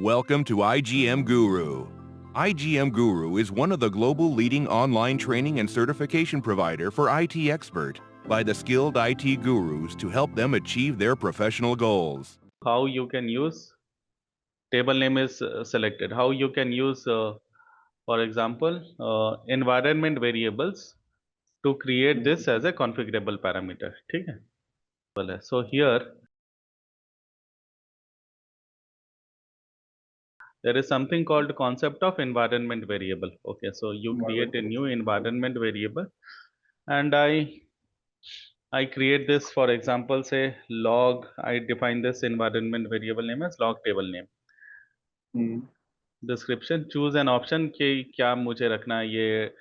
Welcome to igmGuru. igmGuru is one of the global leading online training and certification provider for IT expert by the skilled IT gurus to help them achieve their professional goals. How you can use table name is selected. How you can use, for example, environment variables to create this as a configurable parameter. ठीक है? So here there is something called concept of environment variable. Okay, so you create a new environment variable, and I create this, for example, say log. I define this environment variable name as log table name. Description choose an option कि क्या मुझे रखना है, ये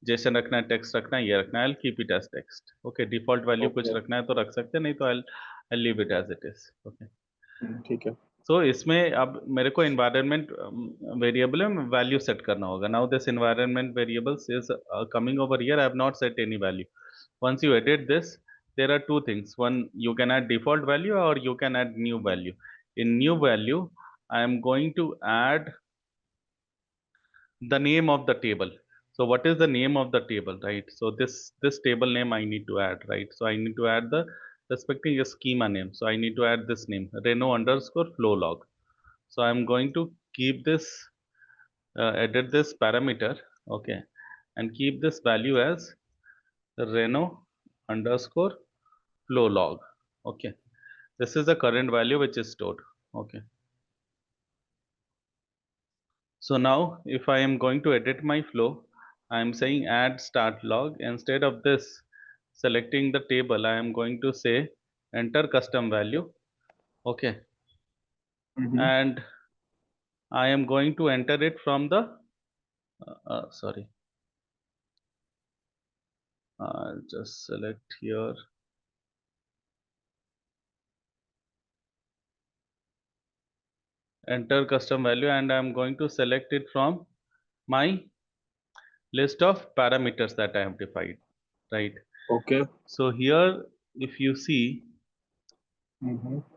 Jason रखना है, text रखना है, ये रखना है, keep it as text. Okay, default value कुछ रखना है तो रख सकते हैं, नहीं तो I leave it as it is. Okay, ठीक है. सो इसमें अब मेरे को एनवायरनमेंट वेरिएबल में वैल्यू सेट करना होगा. Now this environment variables is coming over here. I have not set any value. once you edit this, there are two things. One, you can add default value or you can add new value. In new value, I am going to add the name of the table. So what is the name of the table, right? So this table name I need to add, right? So I need to add the respecting a schema name. So I need to add this name, Reno underscore flow log. So I'm going to keep this, edit this parameter, okay, and keep this value as Reno underscore flow log. Okay, this is the current value which is stored. Okay, so now if I am going to edit my flow, I am saying add start log. Instead of this selecting the table, I am going to say enter custom value. Okay, and I am going to enter it from the sorry, I'll just select here, enter custom value, and I am going to select it from my list of parameters that I have defined, right? Okay. So here if you see,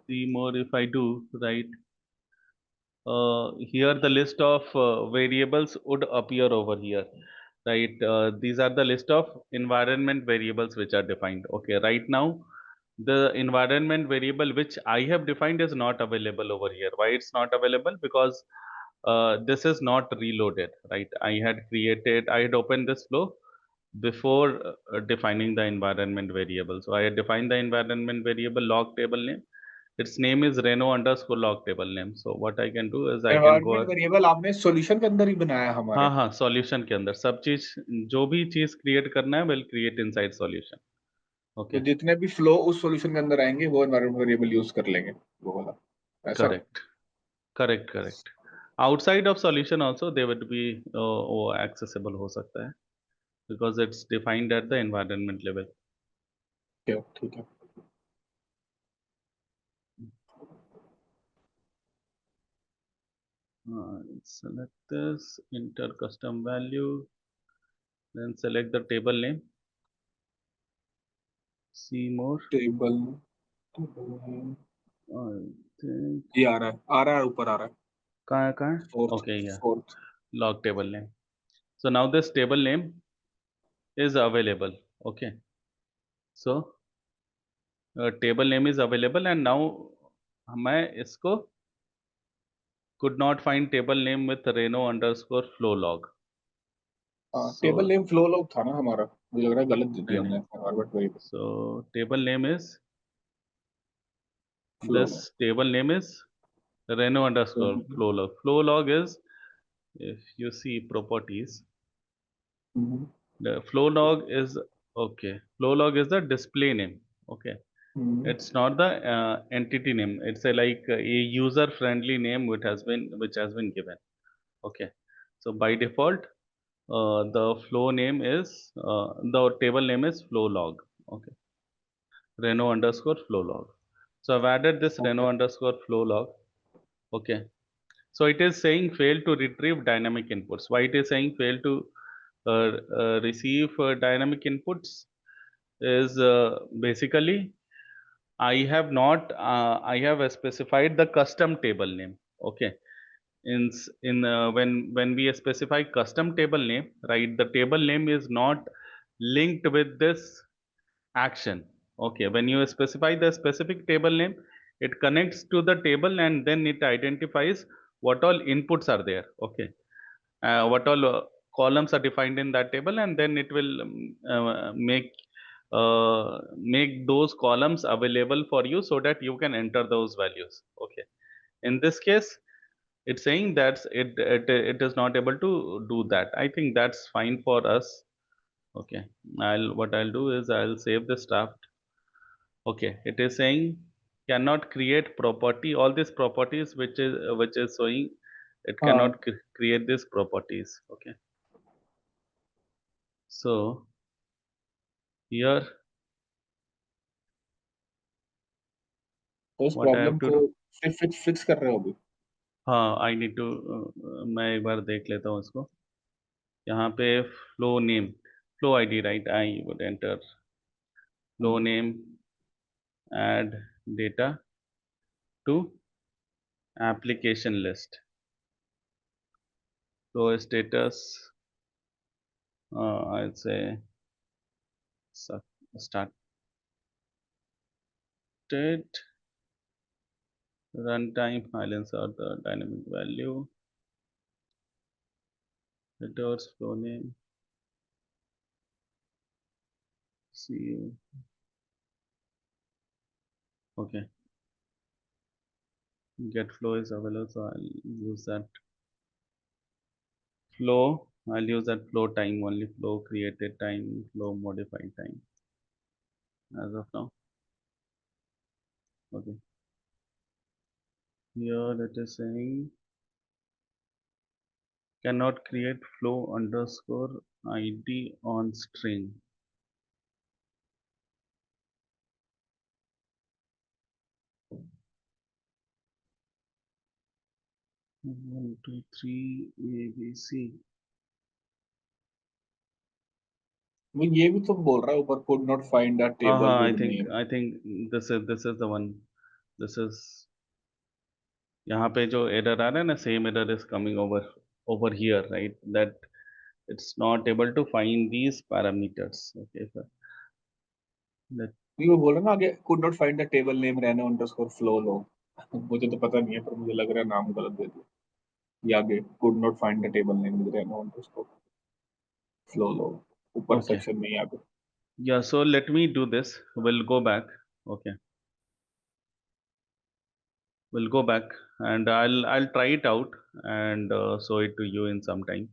see more, if I do, right, here the list of variables would appear over here, right? These are the list of environment variables which are defined. Okay, right now the environment variable which I have defined is not available over here. Why it's not available? Because this is not reloaded, right? I had opened this flow before defining the environment variable. So I had defined the environment variable log table name. Its name is Reno underscore log table name. So what I can do is I can go. Environment variable आपने solution के अंदर ही बनाया हमारे. हाँ हाँ, solution के अंदर सब चीज, जो भी चीज क्रिएट करना है will create inside solution. Okay, तो जितने भी फ्लो उस सॉल्यूशन के अंदर आएंगे वो एनवायरनमेंट वेरिएबल यूज कर लेंगे वो वाला. ऐसा. Correct correct correct. Outside of solution also they would be वो एक्सेसिबल हो सकता है, because it's defined at the environment level. ठीक है. Select this, enter custom value, then select the table name, see more. Table I think ये आ रहा है ऊपर आ रहा है. कहाँ है? Fourth. Okay, yeah, fourth. log table name. So now this table name is available. Okay, so table name is available, and now मैं इसको could not find table name with Reno underscore flow log. Table name flow log था ना हमारा. मुझे लग रहा है गलत दे दिया नहीं, हमने environment variable. so table name is, flow this table name is Reno underscore flow log. Flow log is, if you see properties, the flow log is, okay, flow log is the display name. Okay, it's not the entity name. It's a user friendly name which has been given. Okay, so by default the flow name is the table name is flow log. Okay, Reno underscore flow log. So I've added this Reno underscore flow log. Okay, so it is saying fail to retrieve dynamic inputs. Why it is saying fail to receive dynamic inputs is basically I have not I have specified the custom table name. Okay, when we specify custom table name, right, the table name is not linked with this action. Okay, when you specify the specific table name, it connects to the table and then it identifies what all inputs are there. Okay, what all columns are defined in that table, and then it will make those columns available for you so that you can enter those values. Okay, in this case it's saying that it is not able to do that. I think that's fine for us. Okay, what I'll do is I'll save this draft. Okay, it is saying cannot create property, all these properties which is showing, it हाँ cannot create these properties. Okay, so here तो इस what I problem have to को do, fix कर रहे हो अभी? हाँ, I need to मैं एक बार देख लेता हूँ इसको. यहाँ पे flow name, flow ID, right? I would enter flow name, add data to application list. Flow status, I'd say started, runtime, I'll insert the dynamic value, headers, flow name, CU. Okay, get flow is available, so I'll use that flow. I'll use that flow time only, flow created time, flow modified time as of now. Okay, here it is saying cannot create flow underscore ID on string. One, two, three, ABC. वो ये भी तो बोल रहा है ऊपर could not find a table I with think name. this is the one. This is यहाँ पे जो error आ रहा है ना, same error is coming over here, right? That it's not able to find these parameters. Okay, sir. That नहीं वो बोल रहा है ना आगे could not find the table name random underscore flow log. मुझे तो पता नहीं है पर मुझे लग रहा है नाम गलत दे दिया. ये आगे could not find the table name with random underscore flow log. ऊपर okay. सेक्शन में ही आगे. Yeah, so let me do this. We'll go back. Okay. We'll go back and I'll try it out and show it to you in some time.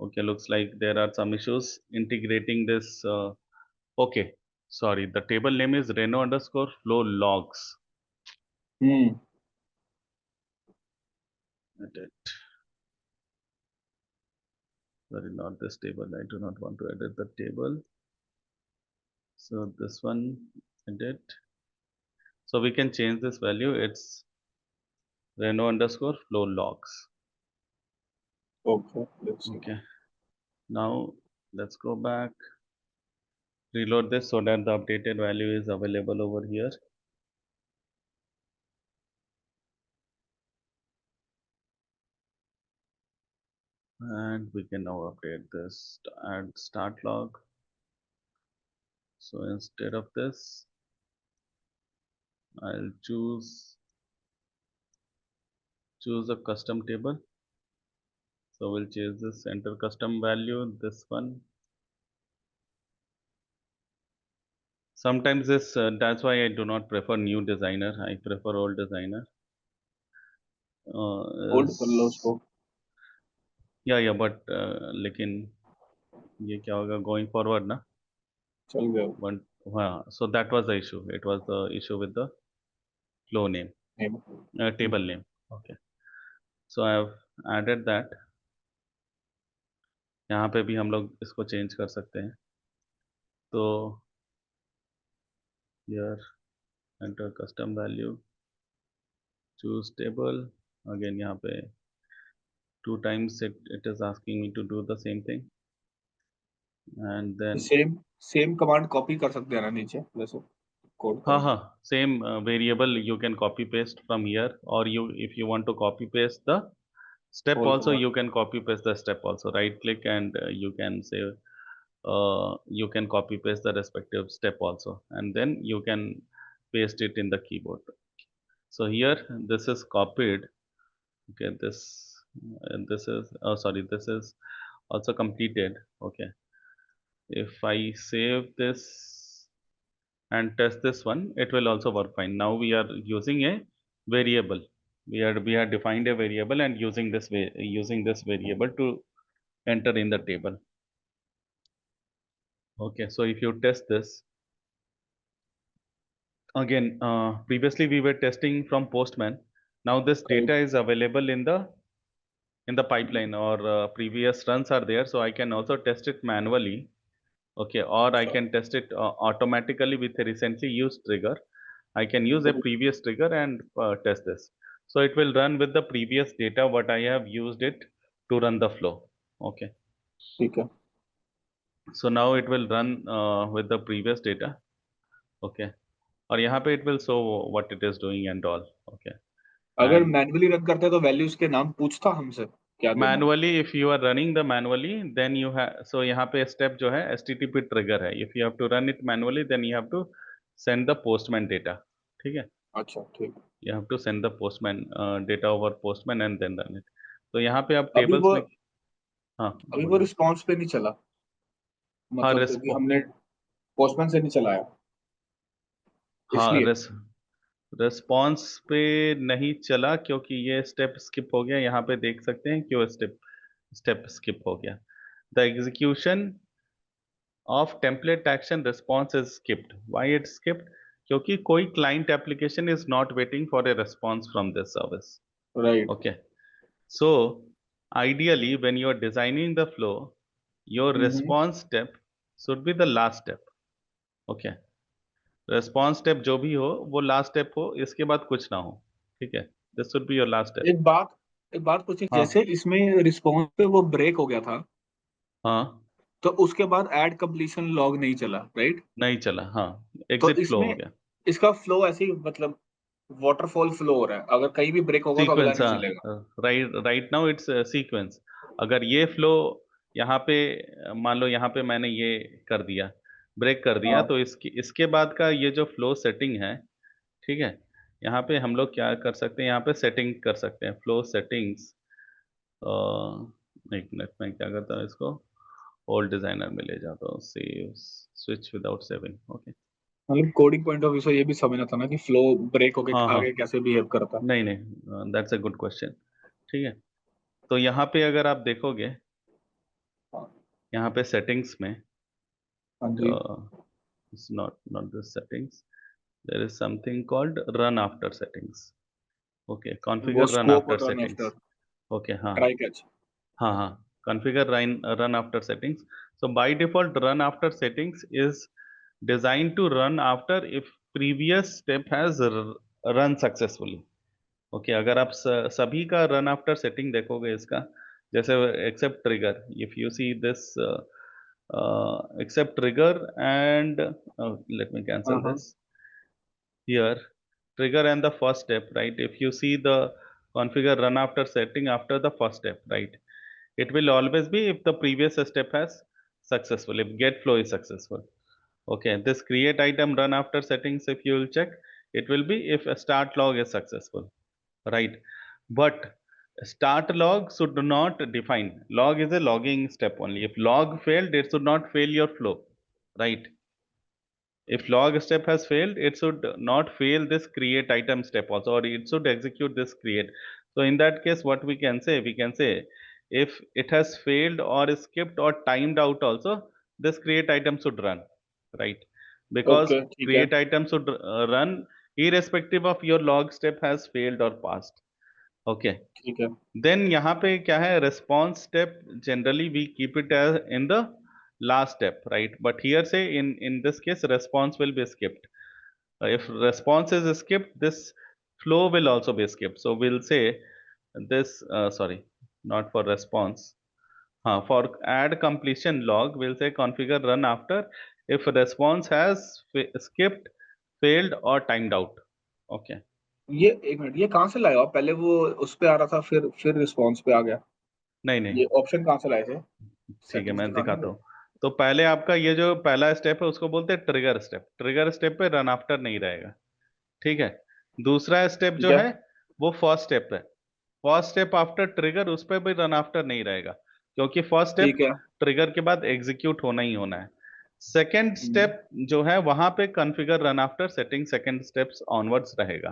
Okay, looks like there are some issues integrating this. Okay, sorry, the table name is Reno underscore flow logs. Edit. Sorry, not this table. I do not want to edit the table. So this one, edit. So we can change this value. It's Reno underscore flow logs. Okay, let's see. Okay. Now let's go back. Reload this so that the updated value is available over here. And we can now update this, add start log. So instead of this, I'll choose a custom table. So we'll change this, enter custom value, this one. Sometimes this, that's why I do not prefer new designer. I prefer old designer. Hold कर लो उसको. Yeah, but लेकिन ये क्या होगा going forward ना? चल गया. One, हाँ, so that was the issue. It was the issue with the flow name, table name. Okay, so I have added that. यहाँ पे भी हम लोग इसको change कर सकते हैं. तो here enter custom value, choose table. Again यहाँ पे 2 times it is asking me to do the same thing. And then same command copy कर सकते हैं ना नीचे वैसे कोड का. हाँ, same variable you can copy paste from here, or if you want to copy paste the Step All also command. you can copy paste the step also. Right click and you can say you can copy paste the respective step also, and then you can paste it in the keyboard. So here this is copied. Okay, this is, oh sorry, this is also completed. Okay, if I save this and test this one, it will also work fine. Now we are using a variable. We are defined a variable and using this variable to enter in the table. Okay, so if you test this again, previously we were testing from Postman. Now this data Right. is available in the pipeline, or previous runs are there, so I can also test it manually. Okay, or I can test it automatically with a recently used trigger. I can use a previous trigger and test this. So it will run with the previous data what I have used it to run the flow. Okay, ठीक है. so now it will run with the previous data. Okay, और यहाँ पे it will show what it is doing and all. Okay, अगर and manually run करते हैं तो values के नाम पूछता हमसे क्या देना है. manually if you are running the manually, then you have, so यहाँ पे step जो है http trigger है. If you have to run it manually, then you have to send the postman data. ठीक है, अच्छा ठीक. you have to send the postman data over postman and then run it. तो यहाँ पे आप अभी tables वो में, हाँ अभी वो बोलिए. रिस्पांस पे नहीं चला, हाँ मतलब क्योंकि हमने पोस्टमैन से नहीं चलाया हाँ इसलिए. रेस्पॉन्स पे नहीं चला क्योंकि ये स्टेप स्किप हो गया. यहाँ पे देख सकते हैं क्यों स्टेप स्टेप स्किप हो गया. The execution of template action response is skipped. Why it's skipped? क्योंकि कोई client application is not waiting for a response from this service. Right. Okay, so ideally when you are designing the flow, your response step should be the last step. Okay, response step जो भी हो वो last step हो, इसके बाद कुछ ना हो. ठीक है, this should be your last step. एक बात पूछी, जैसे हाँ इसमें रिस्पांस पे वो ब्रेक हो गया था, हाँ, तो उसके बाद ऐड कंप्लीशन लॉग नहीं चला, राइट. नहीं चला. हाँ, तो एग्जिट फ्लो हो इसमें गया. इसका फ्लो ऐसे ही, मतलब वाटरफॉल फ्लो हो रहा है, अगर कहीं भी ब्रेक होगा तो अगला सीक्वेंस, नहीं हाँ, चलेगा. Right now it's sequence. अगर ये फ्लो यहाँ पे मान लो यहाँ पे मैंने ये कर दिया, ब्रेक कर दिया, हाँ. तो इसके बाद का ये जो फ्लो सेटिंग है, ठीक है, यहाँ पे हम लोग क्या कर सकते हैं, यहाँ पे सेटिंग कर सकते हैं, फ्लो सेटिंग्स. एक मिनट में क्या करता हूँ, इसको ओल्ड डिजाइनर में ले जाता हूँ, save switch without saving. Okay, मतलब कोडिंग पॉइंट ऑफ व्यू से ये भी समझना था ना कि फ्लो ब्रेक होके हाँ हाँ, आगे कैसे बिहेव करता है. नहीं नहीं, दैट्स अ गुड क्वेश्चन. ठीक है, तो यहाँ पे अगर आप देखोगे, हाँ. यहाँ पे सेटिंग्स में, हाँ जी. it's not the settings, there is something called run after settings. Okay, वो configure run स्कोप after और रन settings. आफ्टर Okay, हाँ ट्राई कैच. हाँ हाँ, configure run after settings. So by default run after settings is designed to run after if previous step has run successfully. Okay, अगर आप सभी का run after setting देखोगे इसका, जैसे accept trigger, if you see this accept trigger and let me हाँ cancel हाँ. This here, trigger and the first step, right? If you see the configure run after setting after the first step, right, it will always be if the previous step has successful, if get flow is successful. Okay, this create item run after settings, if you will check, it will be if a start log is successful, right? But start log should not define, log is a logging step only. If log failed, it should not fail your flow, right? If log step has failed, it should not fail this create item step also, or it should execute this create. So in that case, what we can say, if it has failed or skipped or timed out also, this create item should run, right? Because okay ठीक है. create item should run irrespective of your log step has failed or passed. Okay, ठीक है. then यहाँ पे क्या है, response step generally we keep it as in the last step, right? But here say in this case response will be skipped. If response is skipped, this flow will also be skipped. So we'll say this sorry, not for response, for add completion log we'll say configure run after if response has skipped, failed or timed out. Okay, ये एक minute, ये कहाँ से लाए हो आप? पहले वो उस पे आ रहा था, फिर रिस्पॉन्स पे आ गया। नहीं नहीं, ये ऑप्शन कहाँ से लाए थे? ठीक है सेटिंग्स मैं दिखाना दिखाता है। हूँ। तो पहले आपका ये जो पहला स्टेप है उसको बोलते हैं ट्रिगर स्टेप। ट्रिगर स्टेप पे रन आफ्टर नहीं रहेगा, ठीक है। दूसरा स्टेप ठीक जो है। है वो फर्स्ट स्टेप है। फर्स्ट स्टेप आफ्टर ट्रिगर, उस पर भी रन आफ्टर नहीं रहेगा, क्योंकि फर्स्ट स्टेप ठीक है। ट्रिगर के बाद एग्जीक्यूट होना ही होना है। सेकेंड हम्म, स्टेप जो है वहां पे configure run after setting second steps onwards रहेगा,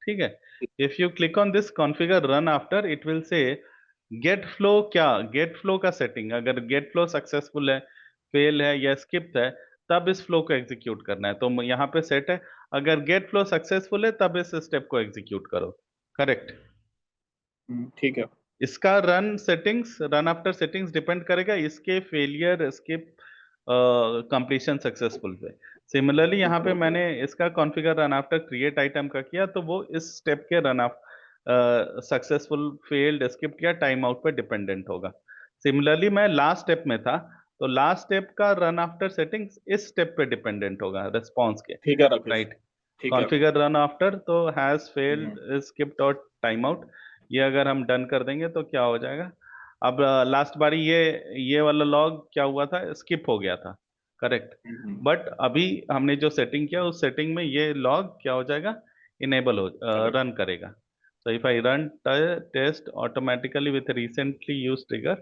ठीक है। If you click on this configure run after, it will say get flow. क्या गेट फ्लो का सेटिंग, अगर गेट फ्लो सक्सेसफुल है, फेल है या स्किप है, तब इस फ्लो को एग्जीक्यूट करना है। तो यहाँ पे सेट है, अगर गेट फ्लो सक्सेसफुल है तब इस स्टेप को एग्जीक्यूट करो, करेक्ट। ठीक है। इसका रन आफ्टर सेटिंग्स डिपेंड करेगा इसके फेलियर, स्किप, कंप्लीशन सक्सेसफुल पे। सिमिलरली यहाँ पे मैंने इसका configure run after create item का किया, तो वो इस स्टेप के run of successful, failed, skip या टाइम आउट पे डिपेंडेंट होगा। सिमिलरली मैं लास्ट स्टेप में था, तो लास्ट स्टेप का रन आफ्टर सेटिंग्स इस स्टेप पे डिपेंडेंट होगा, रिस्पॉन्स के, ठीक है राकेश। राइट। ठीक है। कॉन्फ़िगर रन आफ्टर तो हैज फेल्ड, हम्म, स्किप्ड और टाइम आउट, ये अगर हम डन कर देंगे तो क्या हो जाएगा। अब लास्ट बारी ये वाला लॉग क्या हुआ था, स्किप हो गया था, करेक्ट। बट अभी हमने जो सेटिंग किया उस सेटिंग में ये लॉग क्या हो जाएगा, इनेबल हो, चलेगा। रन करेगा। So if I run test automatically with recently used trigger,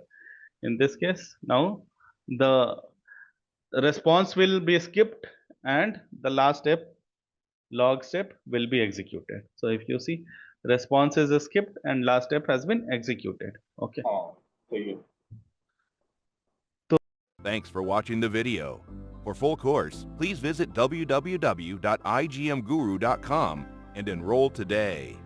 in this case now the response will be skipped and the last step, log step, will be executed. So if you see, response is skipped and last step has been executed. Okay. हाँ, सही है। Thanks for watching the video. For full course, please visit www.igmguru.com and enroll today.